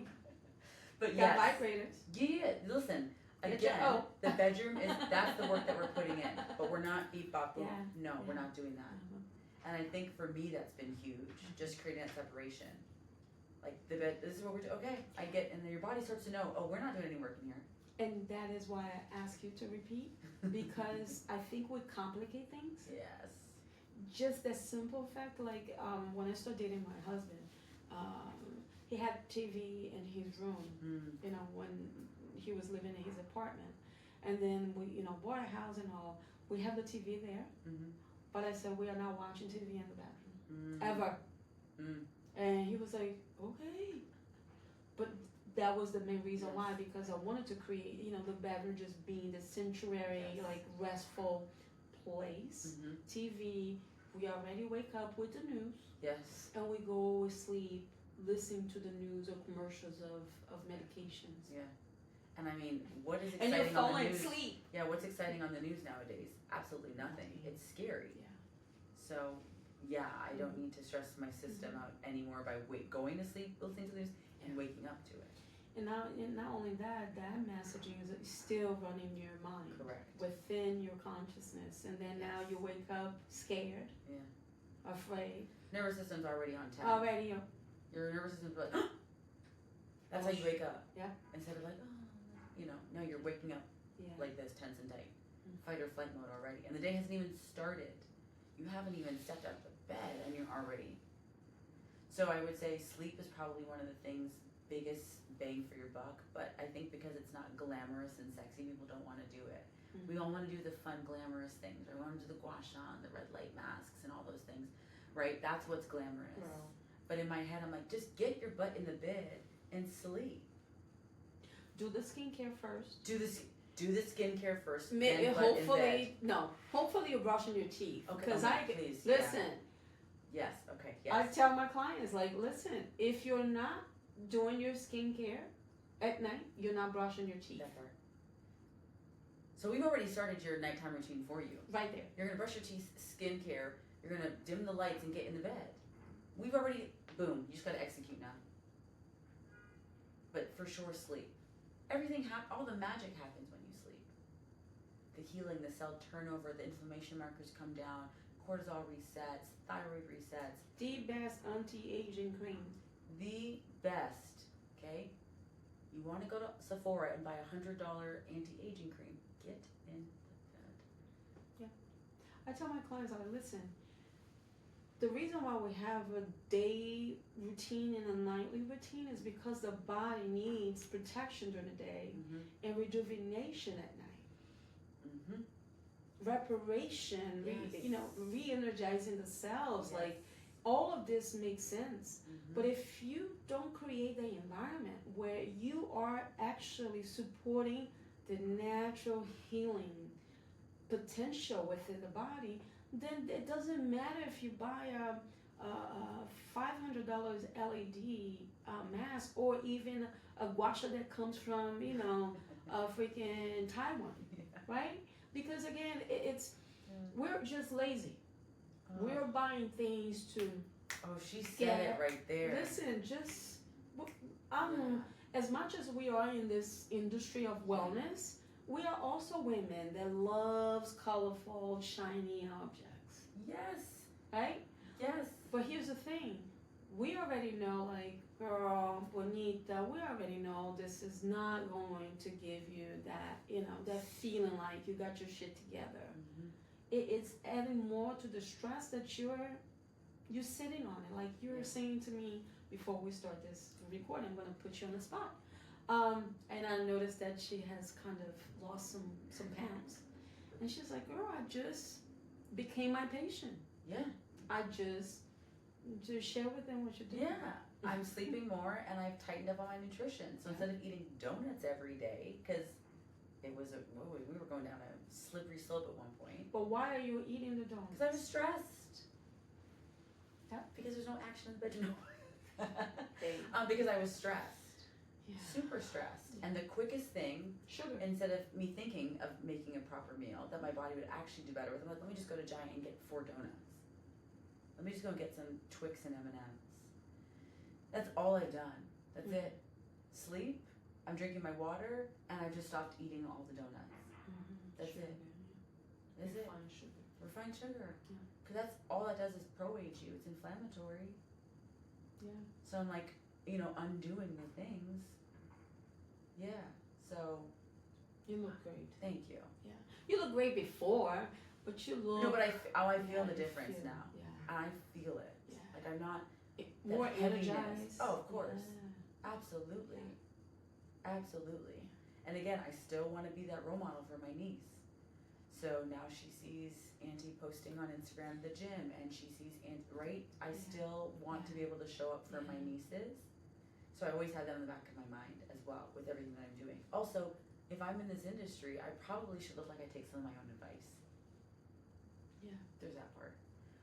But yes. Vibrators. Yeah, listen. Again, the bedroom that's the work that we're putting in. But we're not beep bop boop. No, we're not doing that. And I think for me that's been huge. Just creating that separation. Like this is what we're doing. Okay, I get, and then your body starts to know, oh, we're not doing any work in here. And that is why I ask you to repeat, because I think we complicate things. Yes. Just the simple fact, like when I started dating my husband, he had TV in his room, when he was living in his apartment. And then we, bought a house and all. We have the TV there, but I said, we are not watching TV in the bathroom, ever. And he was like, okay. But that was the main reason why, because I wanted to create, the bedroom just being the sanctuary, like restful place. TV, we already wake up with the news. Yes. And we go sleep listening to the news or commercials of medications. Yeah. And I mean, what is exciting and you're falling on the news? Asleep. Yeah, what's exciting on the news nowadays? Absolutely nothing. It's scary. Yeah. So, yeah, I don't need to stress my system out anymore by going to sleep, listening to the news, and waking up to it. And not only that messaging is still running your mind. Correct. Within your consciousness. And then now you wake up scared. Yeah. Afraid. Nervous system's already on 10. Already. Your nervous system's like, that's how you wake up. Yeah. Instead of like, no, you're waking up like this, tense and tight. Fight or flight mode already. And the day hasn't even started. You haven't even stepped out of bed and you're already. So I would say sleep is probably one of the things, biggest bang for your buck. But I think because it's not glamorous and sexy, people don't want to do it. We all want to do the fun, glamorous things. Or we want to do the gua sha, the red light masks and all those things. Right? That's what's glamorous. Wow. But in my head, I'm like, just get your butt in the bed and sleep. Do the skincare first. Do the skincare first. Hopefully you're brushing your teeth. Okay. Because please. Listen. Yeah. Yes. Okay. Yes. I tell my clients, like, listen, if you're not doing your skincare at night, you're not brushing your teeth. That part. So we've already started your nighttime routine for you. Right there. You're gonna brush your teeth, skincare. You're gonna dim the lights and get in the bed. We've already, boom. You just gotta execute now. But for sure, sleep. Everything all the magic happens when you sleep. The healing, the cell turnover, the inflammation markers come down, cortisol resets, thyroid resets. The best anti-aging cream. The best, okay? You want to go to Sephora and buy a $100 anti-aging cream. Get in the bed. Yeah. I tell my clients, listen, the reason why we have a day routine and a nightly routine is because the body needs protection during the day and rejuvenation at night. Reparation, re-energizing the cells, like all of this makes sense. But if you don't create the environment where you are actually supporting the natural healing potential within the body, then it doesn't matter if you buy $500 LED mask, or even a gua sha that comes from, you know, freaking Taiwan, right? Because again, it's we're just lazy. We're buying things to. Oh, she said it right there. Listen, just as much as we are in this industry of wellness, we are also women that loves colorful, shiny objects. Yes. Right? Yes. But here's the thing. We already know, like, girl, Bonita, we already know this is not going to give you that, you know, that feeling like you got your shit together. Mm-hmm. It's adding more to the stress that you're sitting on it. Like you were saying to me before we start this recording, I'm going to put you on the spot. And I noticed that she has kind of lost some pounds. And she's like, girl, I just became my patient. Yeah. I just share with them what you're doing. Yeah. I'm sleeping more and I've tightened up on my nutrition. So instead of eating donuts every day, because we were going down a slippery slope at one point. But why are you eating the donuts? Because I was stressed. Because there's no action in the bedroom. Because I was stressed. Yeah. Super stressed. Yeah. And the quickest thing, sugar. Instead of me thinking of making a proper meal that my body would actually do better with, I'm like, let me just go to Giant and get 4 donuts. Let me just go get some Twix and M&Ms. That's all I've done. That's it. Sleep, I'm drinking my water, and I've just stopped eating all the donuts. Mm-hmm. That's sugar. it. That's it. Refined sugar. Refined sugar. Yeah. Because that's all that does is pro-age you. It's inflammatory. Yeah. So I'm like, undoing the things. Yeah. So. You look great. Thank you. Yeah. You look great before, but you look. No, but I feel the difference now. Yeah. I feel it. Yeah. Like I'm not. More heaviness. energized. Oh, of course. Yeah. Absolutely. Absolutely. And again, I still want to be that role model for my niece. So now she sees Auntie posting on Instagram the gym, and she sees right? I still want to be able to show up for my nieces. So I always have that in the back of my mind as well with everything that I'm doing. Also, if I'm in this industry, I probably should look like I take some of my own advice. Yeah. There's that part.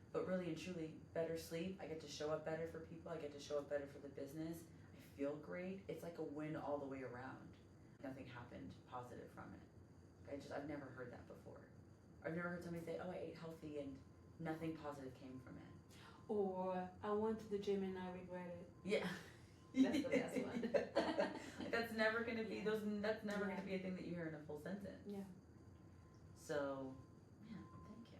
But really and truly, better sleep. I get to show up better for people. I get to show up better for the business. I feel great. It's like a win all the way around. Nothing happened positive from it. I've never heard that before. I've never heard somebody say, oh, I ate healthy and nothing positive came from it. Or, I went to the gym and I regret it. Yeah. That's the best one. That's never going to be that's never going to be a thing that you hear in a full sentence. Yeah. So, yeah, thank you.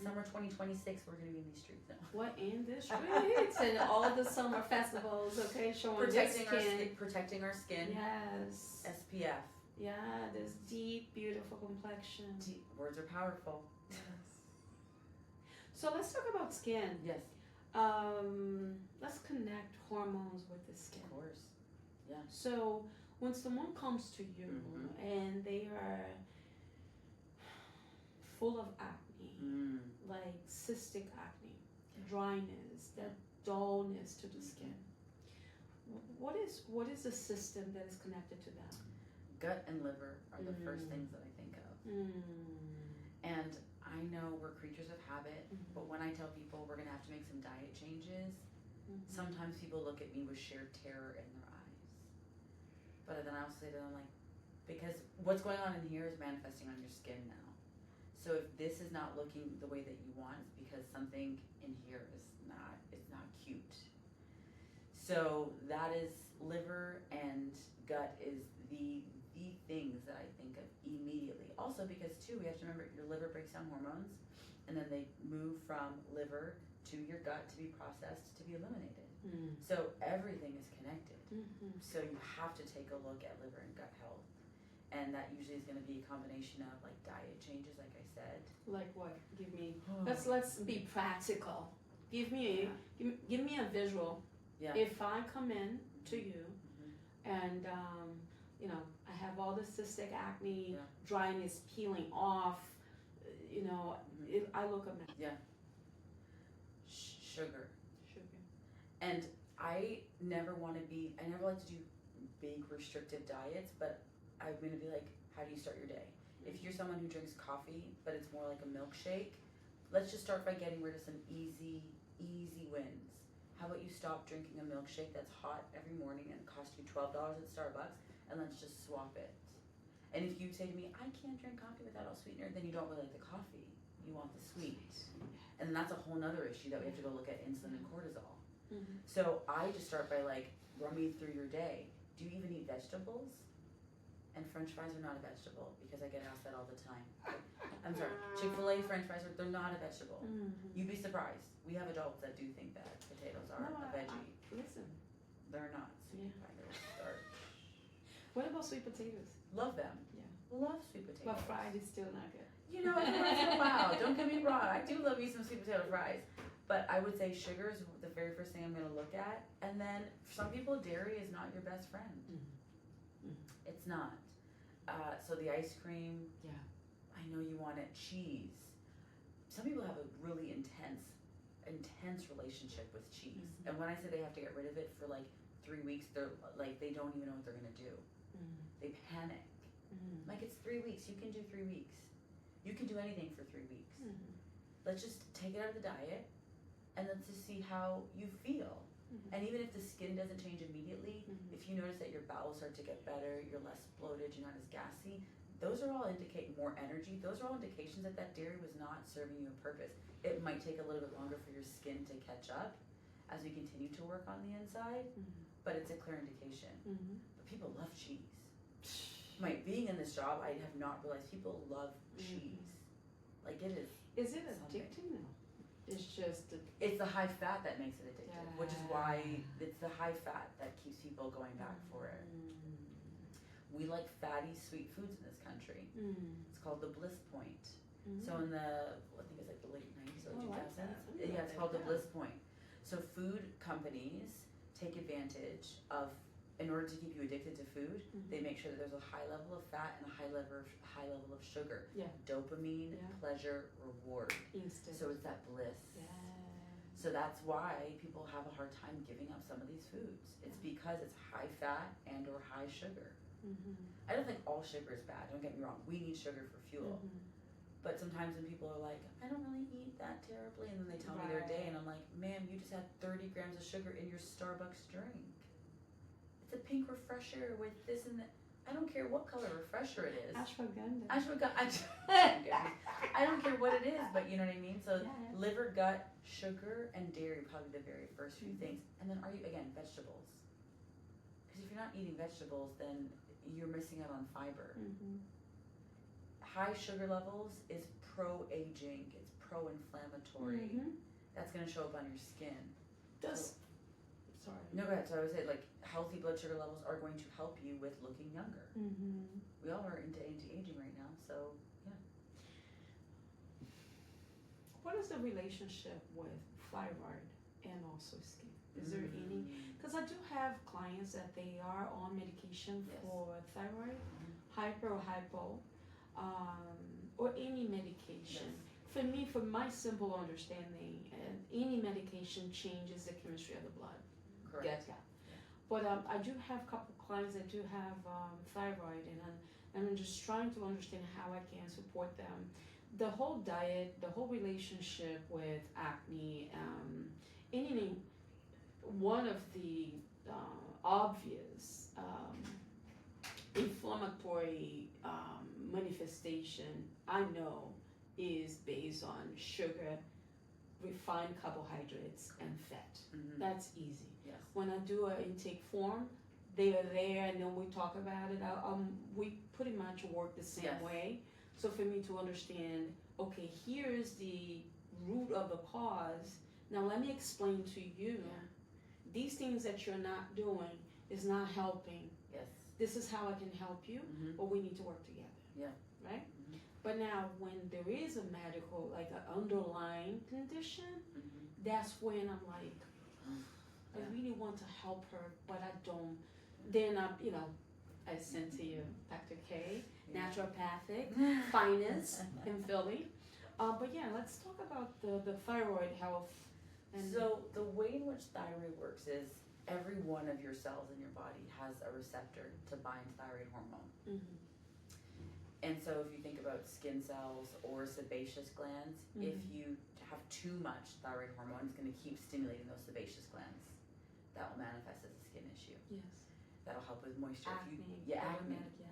Summer 2026, we're going to be in these streets now. What, in the streets? And all the summer festivals, okay, showing protecting our skin. Yes. SPF. Yeah, this deep, beautiful complexion. Words are powerful. Yes. So let's talk about skin. Yes. Let's connect hormones with the skin. Of course. Yeah. So when someone comes to you and they are full of acne, like cystic acne, dryness, that dullness to the skin, what is the system that is connected to that? Gut and liver are the first things that I think of. And I know we're creatures of habit, but when I tell people we're going to have to make some diet changes, sometimes people look at me with sheer terror in their eyes. But then I'll say to them, like, because what's going on in here is manifesting on your skin now. So if this is not looking the way that you want, it's because something in here is not cute. So that is liver and gut is the things that I think of immediately. Also because too, we have to remember your liver breaks down hormones and then they move from liver to your gut to be processed to be eliminated. So everything is connected. So you have to take a look at liver and gut health. And that usually is going to be a combination of like diet changes, like I said. Like what? Give me. Let's be practical. Give me a visual. Yeah. If I come in to you and I have all the cystic acne, dryness peeling off, I look a mess. Yeah. Sugar. And I never like to do big restrictive diets, but I'm going to be like, how do you start your day? If you're someone who drinks coffee, but it's more like a milkshake, let's just start by getting rid of some easy Easy wins. How about you stop drinking a milkshake that's hot every morning and costs you $12 at Starbucks, and let's just swap it. And if you say to me, I can't drink coffee without all sweetener, then you don't really like the coffee. You want the sweet. And that's a whole nother issue that we have to go look at insulin and cortisol. Mm-hmm. So I just start by like, run me through your day. Do you even eat vegetables? And French fries are not a vegetable because I get asked that all the time. I'm sorry, Chick-fil-A French fries, they're not a vegetable. Mm-hmm. You'd be surprised. We have adults that do think that potatoes are a veggie. Listen. They're not. Sweet starch. What about sweet potatoes? Love them. Yeah. Love sweet potatoes. But fried is still not good. You know, every once in a while, don't get me wrong, I do love me some sweet potato fries. But I would say sugar is the very first thing I'm going to look at. And then for some people, dairy is not your best friend. Mm-hmm. Mm-hmm. It's not. So the ice cream, yeah, I know you want it. Cheese. Some people have a really intense relationship with cheese. Mm-hmm. And when I say they have to get rid of it for like 3 weeks, they're like, they don't even know what they're going to do. Mm-hmm. They panic. Mm-hmm. Like, it's 3 weeks. You can do 3 weeks. You can do anything for 3 weeks. Mm-hmm. Let's just take it out of the diet and let's just see how you feel. Mm-hmm. And even if the skin doesn't change immediately, mm-hmm. if you notice that your bowels start to get better, you're less bloated, you're not as gassy, those are all indicate more energy. Those are all indications that that dairy was not serving you a purpose. It might take a little bit longer for your skin to catch up as we continue to work on the inside, Mm-hmm. but it's a clear indication. Mm-hmm. But people love cheese. Being in this job, I have not realized people love cheese. Like, it is. Is it something. addicting? No. It's just. It's the high fat that makes it addictive, which is why Yeah. it's the high fat that keeps people going back for it. We like fatty, sweet foods in this country. Mm-hmm. It's called the bliss point. Mm-hmm. So in the, I think it's like the late 90s or 2000s. like that. Yeah, it's called the bliss point. So food companies take advantage of, in order to keep you addicted to food, Mm-hmm. they make sure that there's a high level of fat and a high level of sugar. Yeah. Dopamine, Yeah. pleasure, reward. Instant. So it's that bliss. Yeah. So that's why people have a hard time giving up some of these foods. It's because it's high fat and or high sugar. Mm-hmm. I don't think all sugar is bad, don't get me wrong. We need sugar for fuel. Mm-hmm. But sometimes when people are like, I don't really eat that terribly, and then they tell me their day, and I'm like, ma'am, you just had 30 grams of sugar in your Starbucks drink. It's a pink refresher with this and that. I don't care what color refresher it is. Ashwagandha. I don't care what it is, but you know what I mean? So Yeah. liver, gut, sugar, and dairy, probably the very first few things. And then are you, again, vegetables? Because if you're not eating vegetables, then you're missing out on fiber. Mm-hmm. High sugar levels is pro-aging, it's pro-inflammatory. Mm-hmm. That's going to show up on your skin. Sorry. No, go ahead. So I would say, like, healthy blood sugar levels are going to help you with looking younger. Mm-hmm. We all are into anti-aging right now, so yeah. What is the relationship with thyroid and also skin? Is there any? Because I do have clients that they are on medication Yes. for thyroid, Mhm. hyper or hypo, or any medication. Yes. For me, for my simple understanding, any medication changes the chemistry of the blood. Correct. Yeah. But I do have a couple clients that do have thyroid, and I'm just trying to understand how I can support them. The whole diet, the whole relationship with acne, anything. One of the obvious inflammatory manifestation I know is based on sugar, refined carbohydrates, and fat. Mm-hmm. That's easy. Yes. When I do an intake form, they are there, and then we talk about it. We pretty much work the same Yes. way. So for me to understand, okay, here is the root of the cause. Now let me explain to you. Yeah. These things that you're not doing is not helping. Yes. This is how I can help you, Mm-hmm. but we need to work together. Yeah. Right? Mhm. But now when there is a medical, like an underlying condition, Mm-hmm. that's when I'm like, I Yeah. really want to help her, but I don't. Then I sent to you Dr. K, Yeah. naturopathic, finest in Philly. But yeah, let's talk about the thyroid health. And So the way in which thyroid works is every one of your cells in your body has a receptor to bind thyroid hormone. Mhm. And so if you think about skin cells or sebaceous glands, if you have too much thyroid hormone, it's going to keep stimulating those sebaceous glands. That will manifest as a skin issue. Yes. That'll help with moisture. Acne. Acne. Yeah.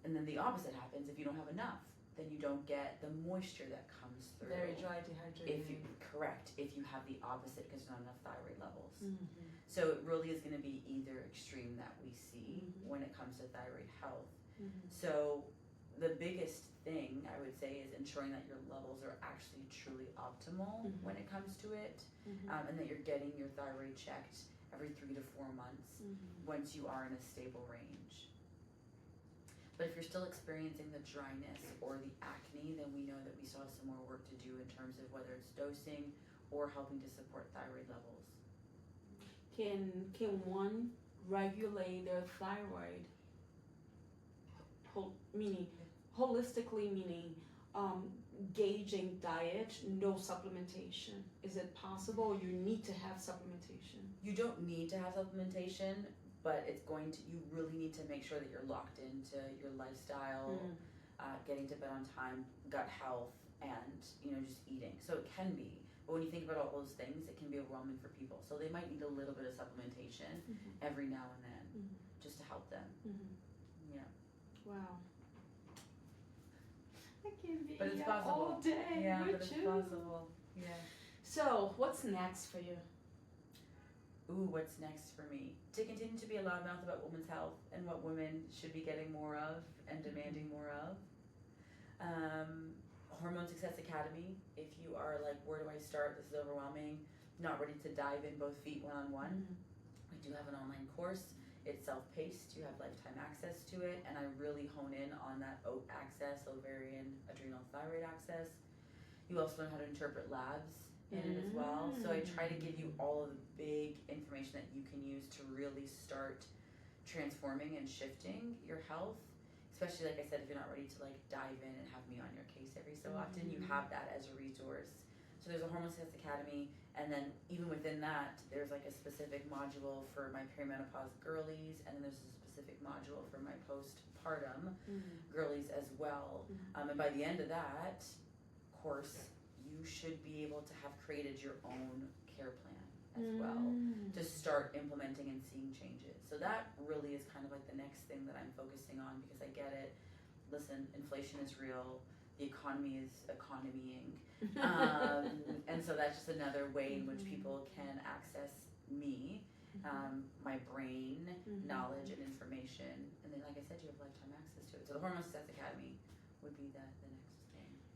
And then the opposite happens if you don't have enough. Then you don't get the moisture that comes through. Very dry, dehydrated. If you have the opposite because there's not enough thyroid levels. Mm-hmm. So it really is going to be either extreme that we see Mm-hmm. when it comes to thyroid health. Mm-hmm. So the biggest thing I would say is ensuring that your levels are actually truly optimal Mm-hmm. when it comes to it, Mm-hmm. and that you're getting your thyroid checked every 3 to 4 months Mm-hmm. once you are in a stable range. But if you're still experiencing the dryness or the acne, then we know that we still have some more work to do in terms of whether it's dosing or helping to support thyroid levels. Can one regulate their thyroid? Holistically, meaning gauging diet, no supplementation. Is it possible? Or you need to have supplementation? You don't need to have supplementation, but you really need to make sure that you're locked into your lifestyle, getting to bed on time, gut health, and just eating. So it can be, but when you think about all those things, it can be overwhelming for people. So they might need a little bit of supplementation every now and then, just to help them. Yeah. Wow. I can be But it's here possible. all day Yeah, with but it's you. possible. Yeah. So, what's next for you? Ooh, what's next for me? To continue to be a loudmouth about women's health and what women should be getting more of and demanding more of. Hormone Success Academy. If you are like, where do I start? This is overwhelming. Not ready to dive in both feet one-on-one. We do have an online course. It's self-paced. You have lifetime access to it, and I really hone in on that OAT access, ovarian, adrenal, thyroid access. You also learn how to interpret labs in it as well. So I try to give you all of the big information that you can use to really start transforming and shifting your health. Especially, like I said, if you're not ready to like dive in and have me on your case every so often, you have that as a resource. So there's a Hormone Success Academy, and then even within that, there's like a specific module for my perimenopause girlies, and then there's a specific module for my postpartum girlies as well. And by the end of that course, you should be able to have created your own care plan as well to start implementing and seeing changes. So that really is kind of like the next thing that I'm focusing on, because I get it. Listen, inflation is real. The economy is economying. And so that's just another way in which people can access me, my brain, knowledge, and information. And then, like I said, you have lifetime access to it. So the Hormone Success Academy would be the next thing.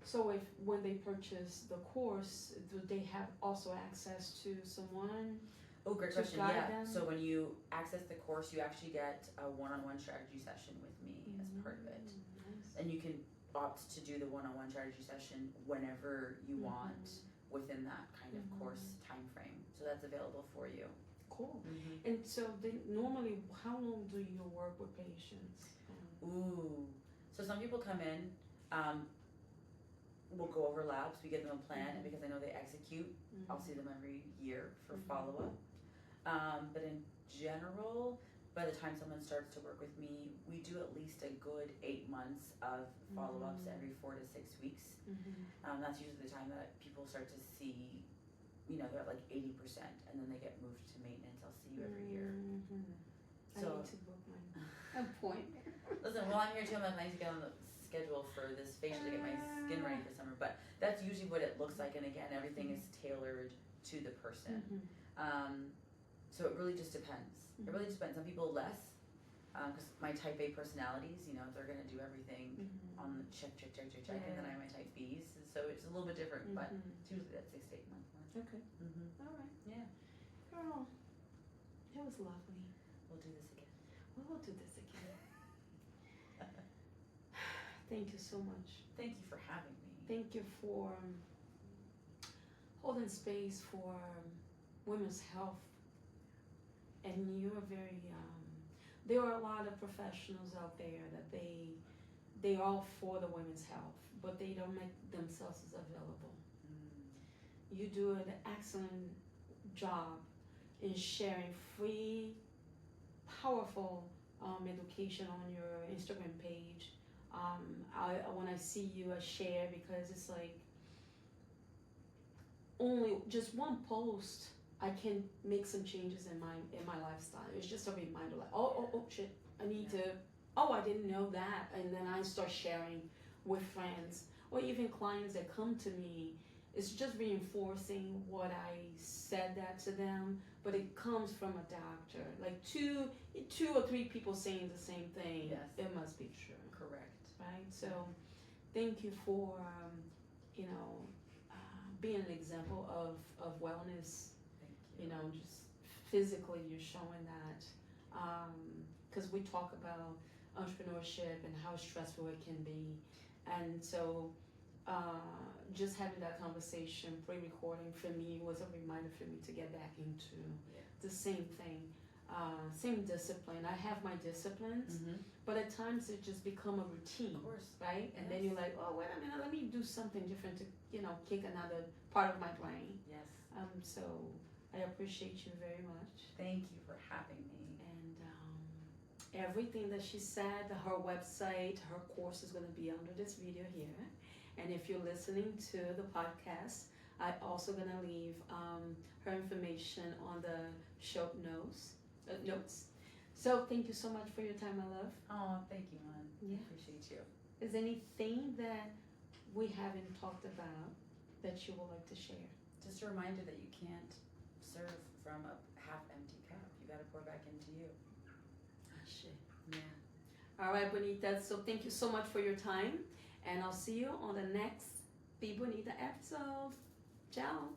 So when they purchase the course, do they have also access to someone? Oh, great To question. guide Yeah. them? So when you access the course, you actually get a one-on-one strategy session with me as part of it. Nice. And you can opt to do the one-on-one strategy session whenever you want within that kind of course time frame. So that's available for you. Cool. And so normally, how long do you work with patients? Ooh. So some people come in, we'll go over labs, we give them a plan, and because I know they execute, I'll see them every year for follow-up. But in general, by the time someone starts to work with me, we do at least a good 8 months of follow-ups every 4 to 6 weeks. That's usually the time that people start to see, they're at like 80%, and then they get moved to maintenance. I'll see you every year. So, I need to book my appointment. Listen, while I'm here too, I'm planning to get on the schedule for this facial to get my skin ready for summer. But that's usually what it looks like, and again, everything is tailored to the person. So it really just depends. It really just depends. Some people less, because my type A personalities, they're going to do everything on the check, and then I have my type Bs, so it's a little bit different, but it's usually that 6 to 8 month mark. Okay. All right. Yeah. Girl, it was lovely. We'll do this again. We will do this again. Thank you so much. Thank you for having me. Thank you for holding space for women's health. And you are very, there are a lot of professionals out there that they are all for the women's health, but they don't make themselves as available. You do an excellent job in sharing free, powerful education on your Instagram page. When I see you, I share, because it's like, only just one post, I can make some changes in my lifestyle. It's just a reminder, like, oh shit, I need to. Oh, I didn't know that, and then I start sharing with friends or even clients that come to me. It's just reinforcing what I said that to them, but it comes from a doctor. Like two or three people saying the same thing. Yes. It must be true. Correct. Right. So, thank you for being an example of wellness. Thank you. You know, just physically you're showing that. Because we talk about entrepreneurship and how stressful it can be, and so just having that conversation, pre-recording for me was a reminder for me to get back into the same thing, same discipline. I have my disciplines, but at times it just become a routine, Of course. right? And then you're like, oh wait a minute, let me do something different to kick another part of my brain. Yes. So I appreciate you very much. Thank you for having me. And everything that she said, her website, her course is going to be under this video here. And if you're listening to the podcast, I'm also going to leave her information on the show notes. So thank you so much for your time, my love. Oh, thank you, Hon. Yeah. Appreciate you. Is there anything that we haven't talked about that you would like to share? Just a reminder that you can't serve from a half-empty cup. You got to pour back into you. Shit. Yeah. All right, Bonita. So thank you so much for your time. And I'll see you on the next Be Bonita episode. Ciao.